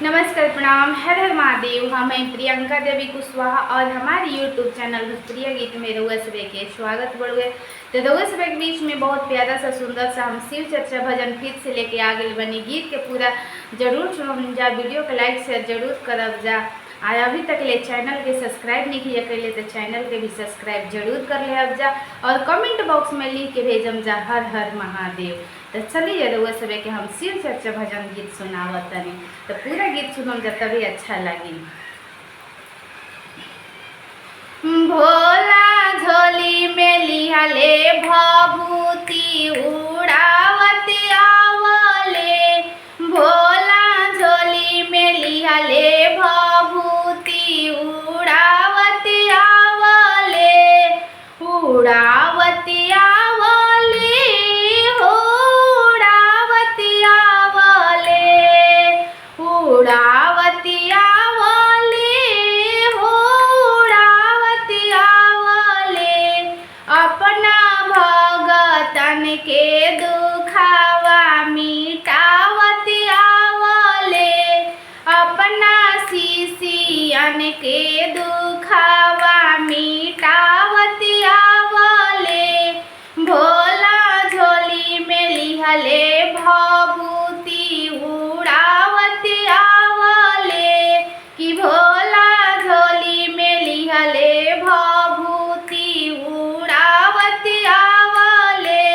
नमस्कार, प्रणाम, हर हर महादेव। हम हैं प्रियंका देवी कुशवाहा और हमारे यूट्यूब चैनल भोजपुरिया गीत में रउआ सभे के स्वागत बड़ुए। तो रउआ सभे के बीच में बहुत प्यारा सा सुंदर सा हम शिव चर्चा भजन फिर से लेके आ गए बनी। गीत के पूरा जरूर सुनम जा, वीडियो को लाइक शेयर जरूर करब जा। और अभी तक ले चैनल के सब्सक्राइब नहीं किया कर तो चैनल के भी सब्सक्राइब जरूर कर ले अब जा, और कमेंट बॉक्स में लिख के भेजम जा हर हर महादेव। तो चलिए रउआ सभे के हम शिव चर्चा भजन गीत सुनावत तनी, तो पूरा गीत सुनम जा तभी अच्छा लगी। भोला झोली में लिहले भभूति उड़ावत आवले, भोला झोली में लिहले भभूति उड़ावत आवले, उड़ावत आवले हो उड़ावत आवले, उड़ावत आवले हो उड़ावत आवले। अपना भगतन के दुखावा मिटावत आवले, अपना शिष्यन के दुखावा मिटावत आवले। भोला झोली में लिहले भभूति उड़ावत आवले, कि भोला झोली में लिहले भभूति उड़ावत आवले।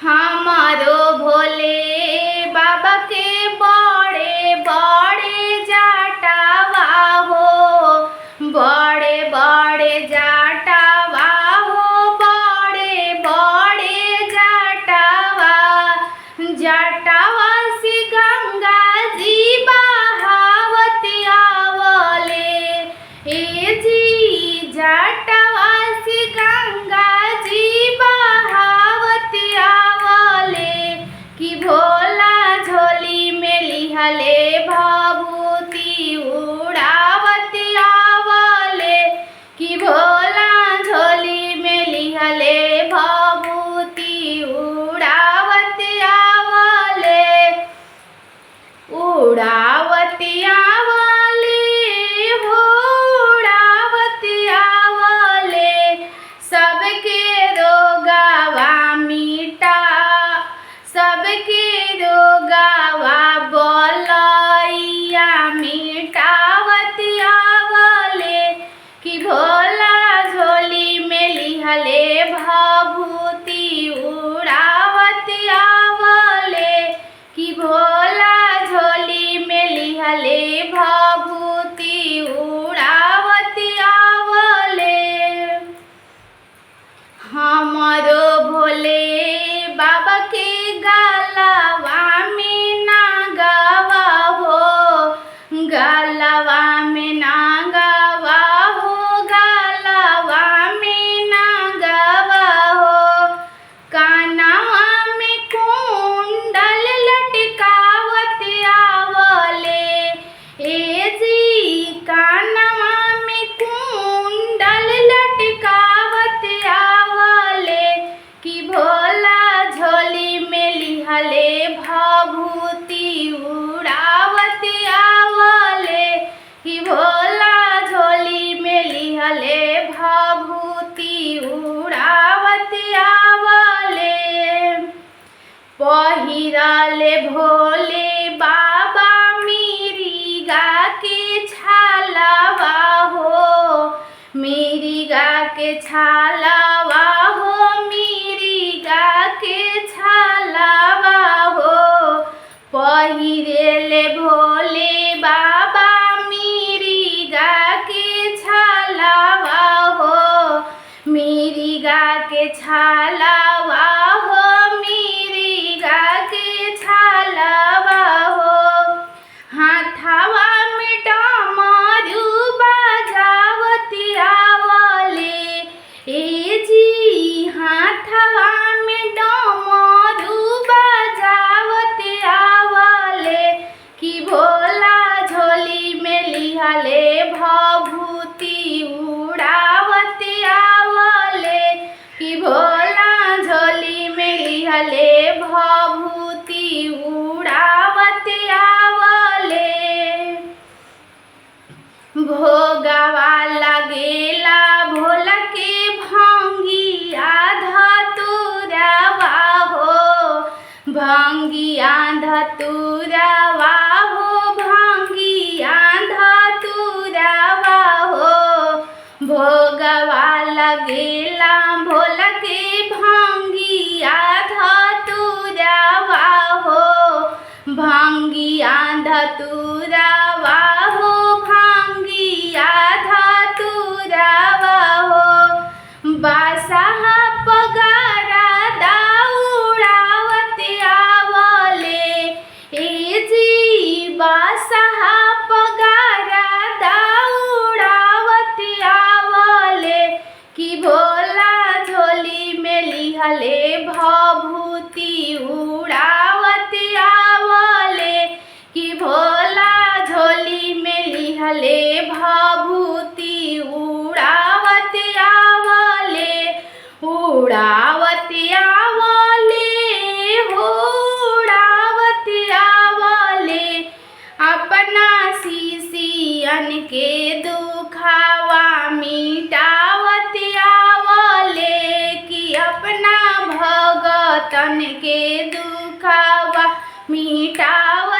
हमारो भोले बाबा के बड़े बड़े जटावा हो, बड़े बड़े जटावा हो, बड़े बड़े जटावा, जटावा से गंगा जी बहावत आवले। ए जी जटावा से गंगा जी बहावत आवले, कि भोला झोली में लिहले भभूति उड़ावत आवले, कि भोला झोली में लिहले भभूति उड़ावत आवले, उड़ावत आवले हो उड़ावत आवले। सबके रोगवा मिटा, सबके रोगवा बलैया मिटावत आवले, कि भोला झोली में लिहले भभूति उड़ावत आवले, कि भोला झोली में लिहले भभूति उड़ावत आवले। हमारो भोले बाबा के गलवा में नागवा हो, गलवा में नागवा हो, गलवा में नागवा हो। कानवा में कुंडल लटकावत आवले, ए जी कानवा में कुंडल लटकावत आवले, कि भोला झोली में लिहले भभूति उड़ावत आवले, कि भोला झोली में लिहले भभूति उड़ावत आवले। पहिरले भोले बाबा मिरिगा के छालावा हो, मिरिगा के छालावा हो, मिरिगा के छालावा हो। पहिरेले भोले बाबा मिरिगा के छालावा हो, मिरिगा के छालावा हो, मिरिगा के छालावा हो। हाथवा में डमरू बजावत आवले, ए जी हाथवा में डमरू बजावत आवले, कि भोला झोली में लिहले भभूति उड़ावत आवले, कि भोला झोली में लिहले भभूति उड़ावत आवले। लगेला भोला के भंगिया धतुरवा हो, भंगिया धतुरवा हो, भंगिया धतुरवा हो। बासहा पगारा दौड़ावत आवले, ए जी बासहा पगारा दौड़ावत आवले, कि भोला झोली में लिहले भभूति उड़ावत आवले, कि भोला झोली में लिहले भभूति उड़ावत आवले, उड़ावत आवले हो, उड़ावत आवले। अपना शिशियन के दुखावा मिटावत आवले, कि अपना भगतन के दुखावा मिटावत